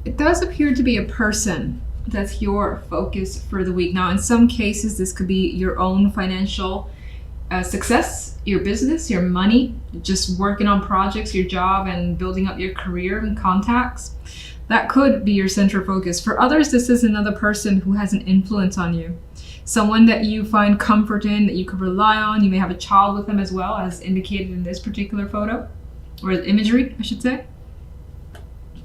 it does appear to be a person that's your focus for the week. Now, in some cases, this could be your own financial success, your business, your money, just working on projects, your job, and building up your career and contacts. That could be your central focus. For others, this is another person who has an influence on you. Someone that you find comfort in, that you could rely on. You may have a child with them as well, as indicated in this particular photo, or imagery, I should say.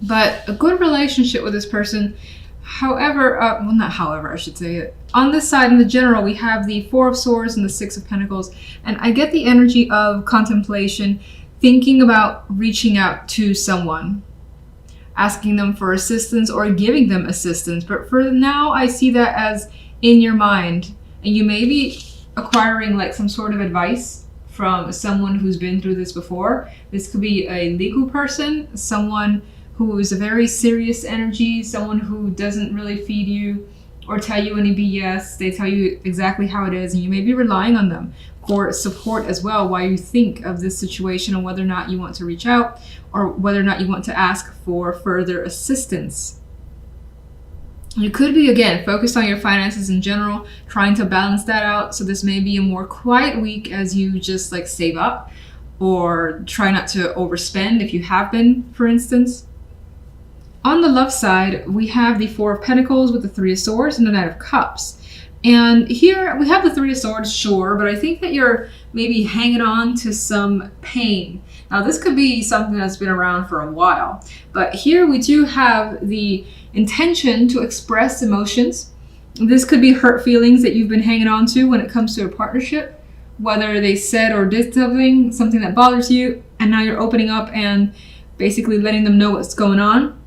But a good relationship with this person. However, not however, I should say it. On this side, in the general, we have the Four of Swords and the Six of Pentacles. And I get the energy of contemplation, thinking about reaching out to someone, asking them for assistance or giving them assistance. But for now, I see that as in your mind. And you may be acquiring like some sort of advice from someone who's been through this before. This could be a legal person, someone who is a very serious energy, someone who doesn't really feed you or tell you any BS. They tell you exactly how it is, and you may be relying on them for support as well while you think of this situation and whether or not you want to reach out or whether or not you want to ask for further assistance. You could be, again, focused on your finances in general, trying to balance that out. So this may be a more quiet week as you just like save up or try not to overspend if you have been, for instance. On the love side, we have the Four of Pentacles with the Three of Swords and the Knight of Cups. And here we have the Three of Swords, sure, but I think that you're maybe hanging on to some pain. Now, this could be something that's been around for a while, but here we do have the intention to express emotions. This could be hurt feelings that you've been hanging on to when it comes to a partnership, whether they said or did something that bothers you, and now you're opening up and basically letting them know what's going on.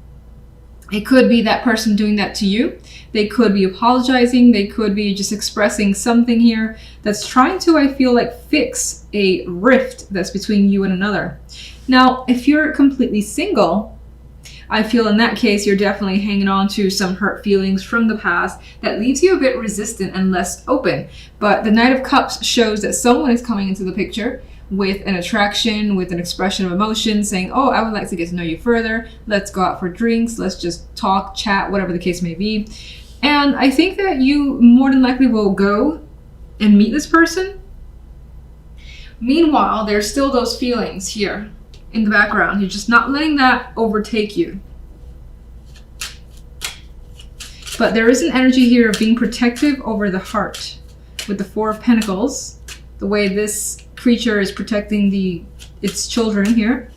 It could be that person doing that to you. They could be apologizing. They could be just expressing something here that's trying to, I feel like, fix a rift that's between you and another. Now, if you're completely single, I feel in that case, you're definitely hanging on to some hurt feelings from the past that leaves you a bit resistant and less open. But the Knight of Cups shows that someone is coming into the picture with an attraction, with an expression of emotion, saying, oh, I would like to get to know you further. Let's go out for drinks. Let's just talk, chat, whatever the case may be. And I think that you more than likely will go and meet this person. Meanwhile, there's still those feelings here in the background. You're just not letting that overtake you. But there is an energy here of being protective over the heart with the Four of Pentacles, the way this creature is protecting its children here.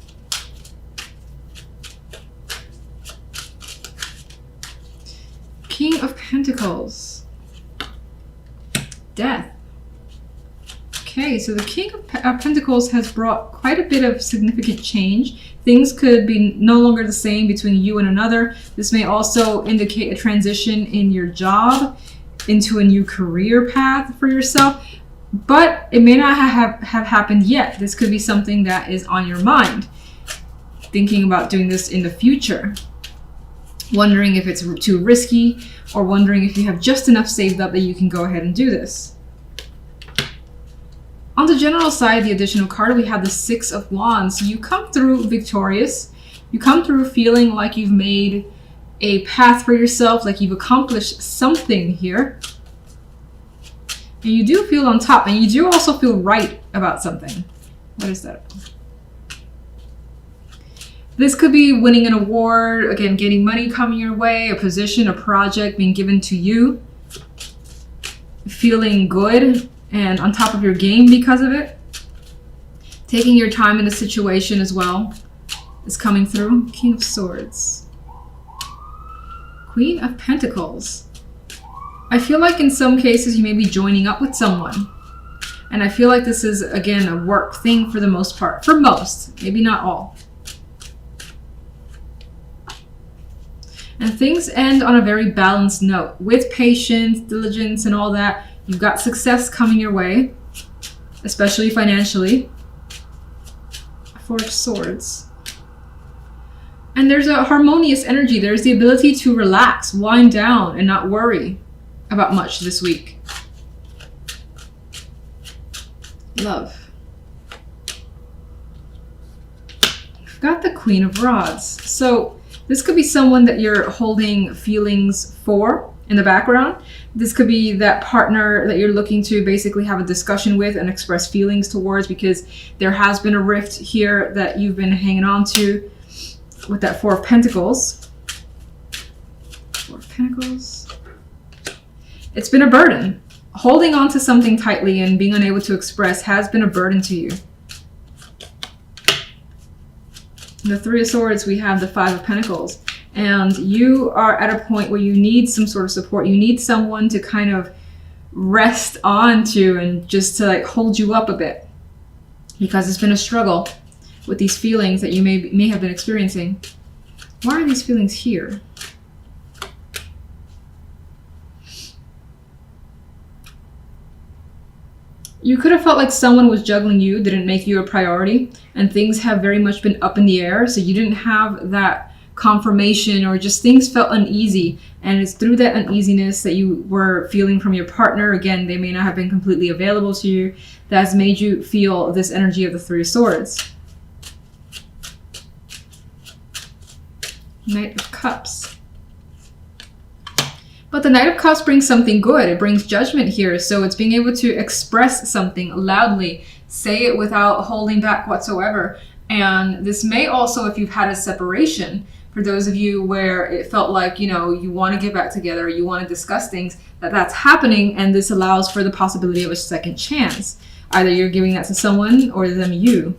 King of Pentacles. Death. Okay, so the King of Pentacles has brought quite a bit of significant change. Things could be no longer the same between you and another. This may also indicate a transition in your job into a new career path for yourself. But it may not have happened yet. This could be something that is on your mind. Thinking about doing this in the future. Wondering if it's too risky, or wondering if you have just enough saved up that you can go ahead and do this. On the general side, the additional card, we have the Six of Wands. You come through victorious. You come through feeling like you've made a path for yourself, like you've accomplished something here. And you do feel on top, and you do also feel right about something. What is that? This could be winning an award, again, getting money coming your way, a position, a project being given to you. Feeling good and on top of your game because of it. Taking your time in the situation as well is coming through. King of Swords. Queen of Pentacles. I feel like in some cases you may be joining up with someone. And I feel like this is, again, a work thing for the most part. For most, maybe not all. And things end on a very balanced note. With patience, diligence, and all that, you've got success coming your way. Especially financially. Four of Swords. And there's a harmonious energy. There's the ability to relax, wind down, and not worry about much this week. Love. We've got the Queen of Rods. So This could be someone that you're holding feelings for in the background. This could be that partner that you're looking to basically have a discussion with and express feelings towards, because there has been a rift here that you've been hanging on to with that Four of Pentacles. Four of Pentacles. It's been a burden. Holding on to something tightly and being unable to express has been a burden to you. The Three of Swords, we have the Five of Pentacles. And you are at a point where you need some sort of support. You need someone to kind of rest onto and just to like hold you up a bit. Because it's been a struggle with these feelings that you may have been experiencing. Why are these feelings here? You could have felt like someone was juggling you, didn't make you a priority, and things have very much been up in the air. So you didn't have that confirmation, or just things felt uneasy. And it's through that uneasiness that you were feeling from your partner. Again, they may not have been completely available to you. That's made you feel this energy of the Three of Swords. Knight of Cups. But the Knight of Cups brings something good. It brings judgment here. So it's being able to express something loudly, say it without holding back whatsoever. And this may also, if you've had a separation, for those of you where it felt like, you know, you want to get back together, you want to discuss things, that's happening. And this allows for the possibility of a second chance. Either you're giving that to someone or them you.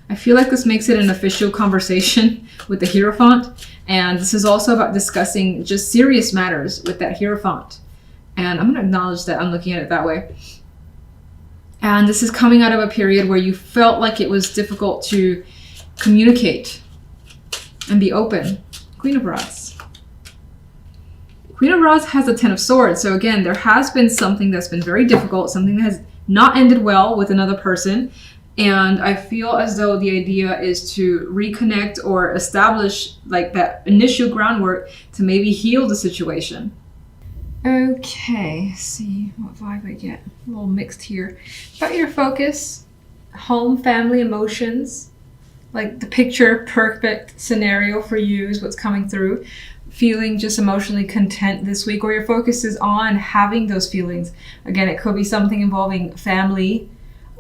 I feel like this makes it an official conversation with the Hierophant. And this is also about discussing just serious matters with that Hierophant. And I'm going to acknowledge that I'm looking at it that way. And this is coming out of a period where you felt like it was difficult to communicate and be open. Queen of Rods. Queen of Rods has the Ten of Swords. So again, there has been something that's been very difficult, something that has not ended well with another person. And I feel as though the idea is to reconnect or establish like that initial groundwork to maybe heal the situation. Okay, see what vibe I get. A little mixed here. About your focus, home, family, emotions. Like the picture perfect scenario for you is what's coming through. Feeling just emotionally content this week, or your focus is on having those feelings. Again, it could be something involving family,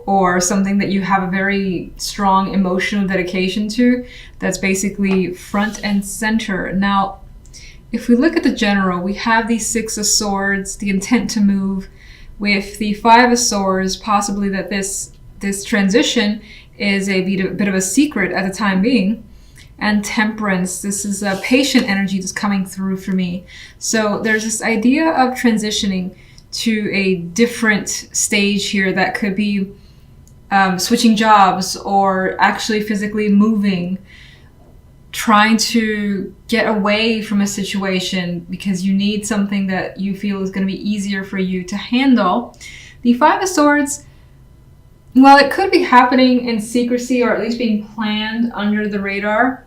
or something that you have a very strong emotional dedication to, that's basically front and center. Now, if we look at the general, we have the Six of Swords, the intent to move, with the Five of Swords, possibly that this transition is a bit of a secret at the time being. And Temperance, this is a patient energy that's coming through for me. So there's this idea of transitioning to a different stage here that could be switching jobs, or actually physically moving, trying to get away from a situation because you need something that you feel is going to be easier for you to handle. The Five of Swords, while it could be happening in secrecy, or at least being planned under the radar,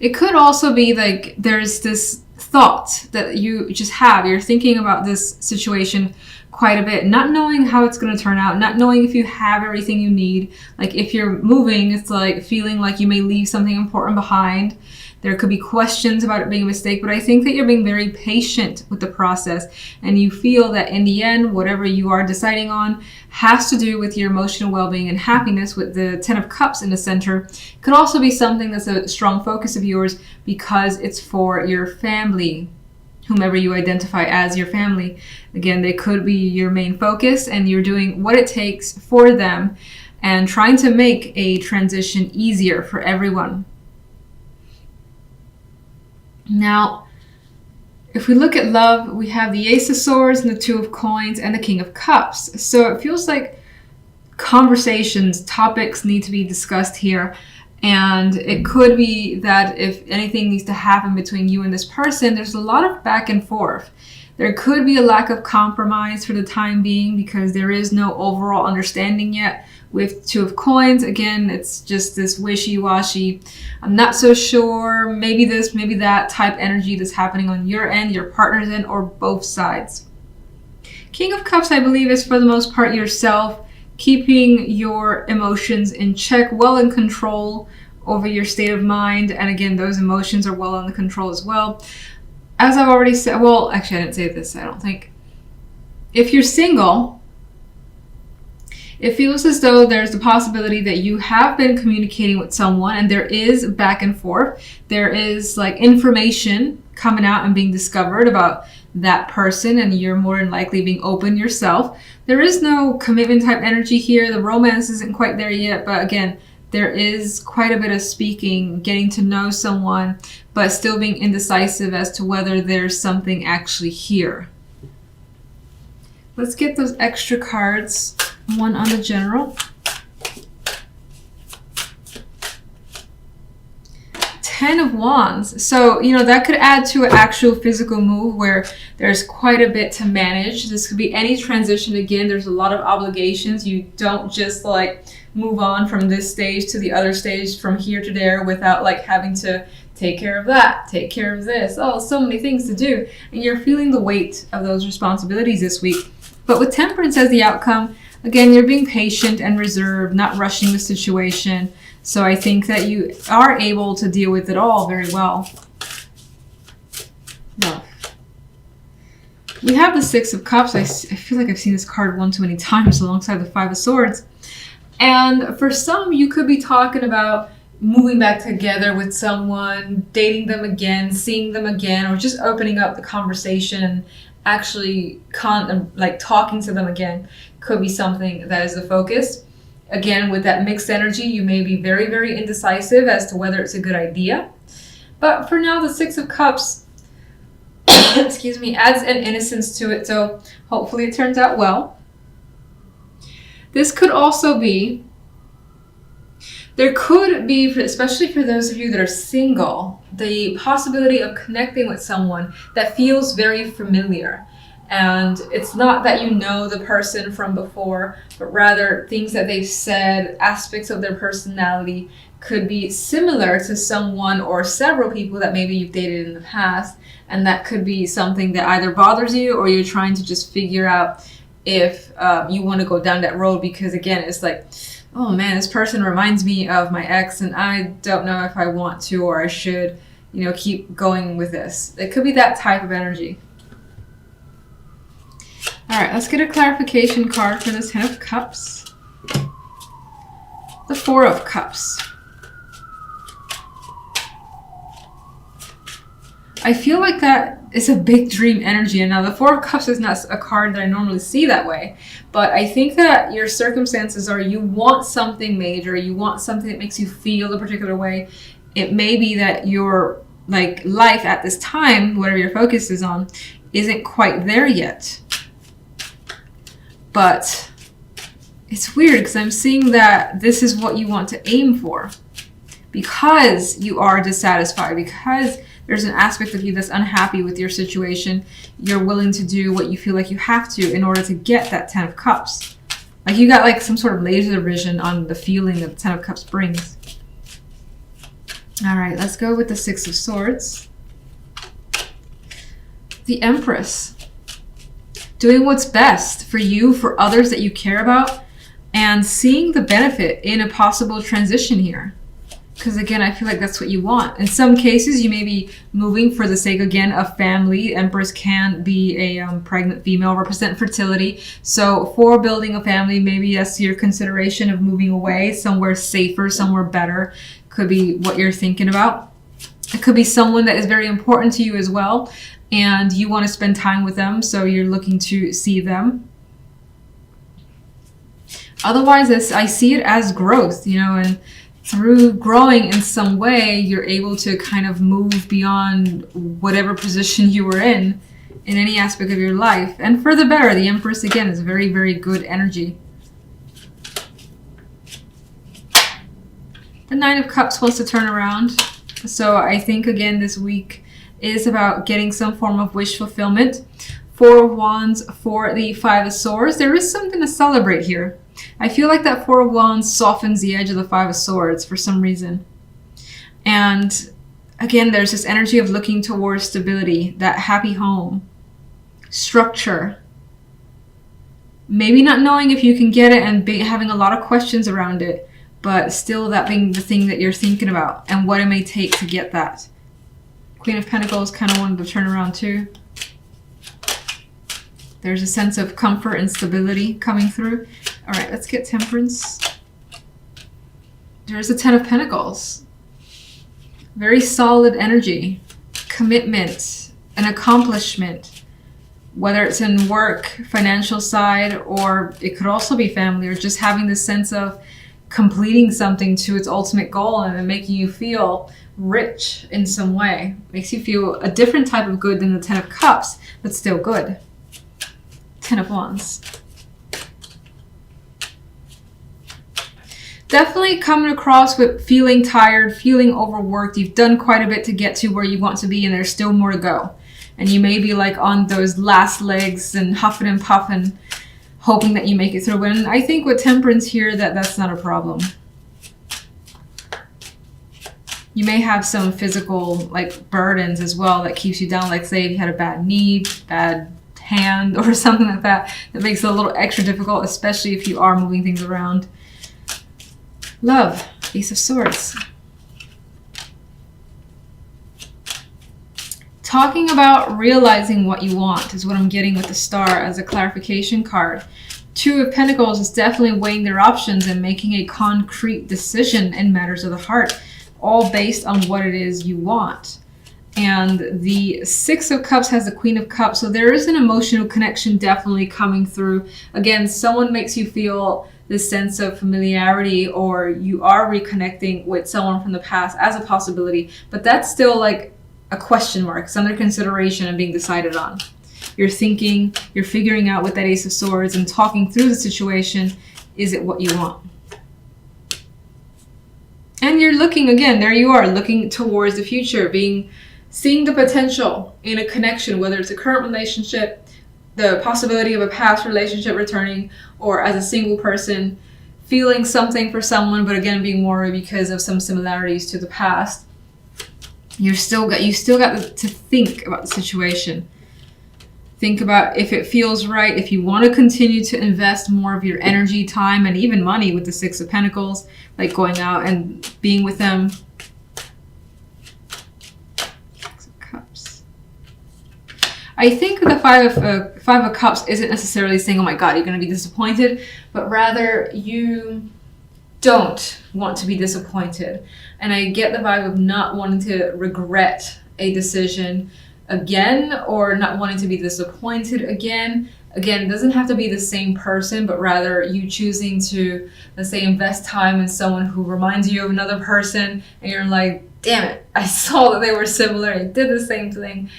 it could also be like there's this thought that you just have. You're thinking about this situation quite a bit, not knowing how it's going to turn out, not knowing if you have everything you need. Like if you're moving, it's like feeling like you may leave something important behind. There could be questions about it being a mistake, but I think that you're being very patient with the process, and you feel that in the end, whatever you are deciding on has to do with your emotional well-being and happiness, with the Ten of Cups in the center. It could also be something that's a strong focus of yours because it's for your family, whomever you identify as your family. Again, they could be your main focus, and you're doing what it takes for them and trying to make a transition easier for everyone. Now, if we look at love, we have the Ace of Swords and the Two of Coins and the King of Cups. So it feels like conversations, topics need to be discussed here. And it could be that if anything needs to happen between you and this person, there's a lot of back and forth. There could be a lack of compromise for the time being because there is no overall understanding yet. With Two of Coins, again, it's just this wishy-washy, I'm not so sure, maybe this, maybe that type energy that's happening on your end, your partner's end, or both sides. King of Cups, I believe, is for the most part yourself keeping your emotions in check, well in control over your state of mind. And again, those emotions are well under control as well. As I've already said, well, actually I didn't say this, I don't think. If you're single, it feels as though there's the possibility that you have been communicating with someone and there is back and forth. There is like information coming out and being discovered about that person, and you're more than likely being open yourself. There is no commitment type energy here. The romance isn't quite there yet, but again, there is quite a bit of speaking, getting to know someone, but still being indecisive as to whether there's something actually here. Let's get those extra cards. One on the general. 10 of Wands. So, that could add to an actual physical move where there's quite a bit to manage. This could be any transition. Again, there's a lot of obligations. You don't just like move on from this stage to the other stage, from here to there, without like having to take care of that, take care of this. Oh, so many things to do. And you're feeling the weight of those responsibilities this week. But with Temperance as the outcome, again, you're being patient and reserved, not rushing the situation. So I think that you are able to deal with it all very well. Love. We have the Six of Cups. I feel like I've seen this card one too many times alongside the Five of Swords. And for some, you could be talking about moving back together with someone, dating them again, seeing them again, or just opening up the conversation, actually talking to them again. Could be something that is the focus. Again, with that mixed energy, you may be very, very indecisive as to whether it's a good idea. But for now, the Six of Cups, excuse me, adds an innocence to it. So hopefully it turns out well. This could also be, there could be, especially for those of you that are single, the possibility of connecting with someone that feels very familiar. And it's not that you know the person from before, but rather things that they've said, aspects of their personality could be similar to someone or several people that maybe you've dated in the past. And that could be something that either bothers you or you're trying to just figure out if you want to go down that road. Because again, it's like, oh man, this person reminds me of my ex and I don't know if I want to or I should, keep going with this. It could be that type of energy. All right, let's get a clarification card for this Ten of Cups. The Four of Cups. I feel like that is a big dream energy. And now the Four of Cups is not a card that I normally see that way. But I think that your circumstances are you want something major. You want something that makes you feel a particular way. It may be that your life at this time, whatever your focus is on, isn't quite there yet. But it's weird because I'm seeing that this is what you want to aim for. Because you are dissatisfied, because there's an aspect of you that's unhappy with your situation, you're willing to do what you feel like you have to in order to get that Ten of Cups. Like you got some sort of laser vision on the feeling that the Ten of Cups brings. All right, let's go with the Six of Swords. The Empress. Doing what's best for you, for others that you care about, and seeing the benefit in a possible transition here. Because again, I feel like that's what you want. In some cases, you may be moving for the sake, again, of family. Empress can be a pregnant female, represent fertility. So for building a family, maybe that's your consideration of moving away, somewhere safer, somewhere better. Could be what you're thinking about. It could be someone that is very important to you as well. And you want to spend time with them, so you're looking to see them. Otherwise, I see it as growth, and through growing in some way, you're able to kind of move beyond whatever position you were in any aspect of your life. And for the better, the Empress, again, is very, very good energy. The Nine of Cups wants to turn around. So I think, again, this week is about getting some form of wish fulfillment. Four of Wands for the Five of Swords. There is something to celebrate here. I feel like that Four of Wands softens the edge of the Five of Swords for some reason. And again, there's this energy of looking towards stability, that happy home, structure. Maybe not knowing if you can get it and having a lot of questions around it, but still that being the thing that you're thinking about and what it may take to get that. Queen of Pentacles kind of wanted to turn around too. There's a sense of comfort and stability coming through. All right, let's get Temperance. There's a Ten of Pentacles. Very solid energy, commitment, an accomplishment, whether it's in work, financial side, or it could also be family, or just having this sense of completing something to its ultimate goal and making you feel rich in some way. Makes you feel a different type of good than the Ten of Cups, but still good. Ten of Wands. Definitely coming across with feeling tired, feeling overworked. You've done quite a bit to get to where you want to be, and there's still more to go. And you may be like on those last legs and huffing and puffing, hoping that you make it through. And I think with Temperance here, that's not a problem. You may have some physical like burdens as well that keeps you down. Like say if you had a bad knee, bad hand, or something like that, that makes it a little extra difficult, especially if you are moving things around. Love, Ace of Swords. Talking about realizing what you want is what I'm getting with the Star as a clarification card. Two of Pentacles is definitely weighing their options and making a concrete decision in matters of the heart, all based on what it is you want. And the Six of Cups has the Queen of Cups, so there is an emotional connection definitely coming through. Again, someone makes you feel this sense of familiarity, or you are reconnecting with someone from the past as a possibility, but that's still like a question mark. It's under consideration and being decided on. You're thinking, you're figuring out with that Ace of Swords and talking through the situation, is it what you want? And you're looking, again, there you are, looking towards the future, seeing the potential in a connection, whether it's a current relationship, the possibility of a past relationship returning, or as a single person, feeling something for someone, but again, being worried because of some similarities to the past. You still got to think about the situation. Think about if it feels right, if you want to continue to invest more of your energy, time, and even money with the Six of Pentacles, like going out and being with them. Six of Cups. I think the Five of Cups isn't necessarily saying, oh my God, you're going to be disappointed, but rather you don't want to be disappointed. And I get the vibe of not wanting to regret a decision again, or not wanting to be disappointed again. Again, it doesn't have to be the same person, but rather you choosing to, let's say, invest time in someone who reminds you of another person, and you're like, damn it, I saw that they were similar, I did the same thing,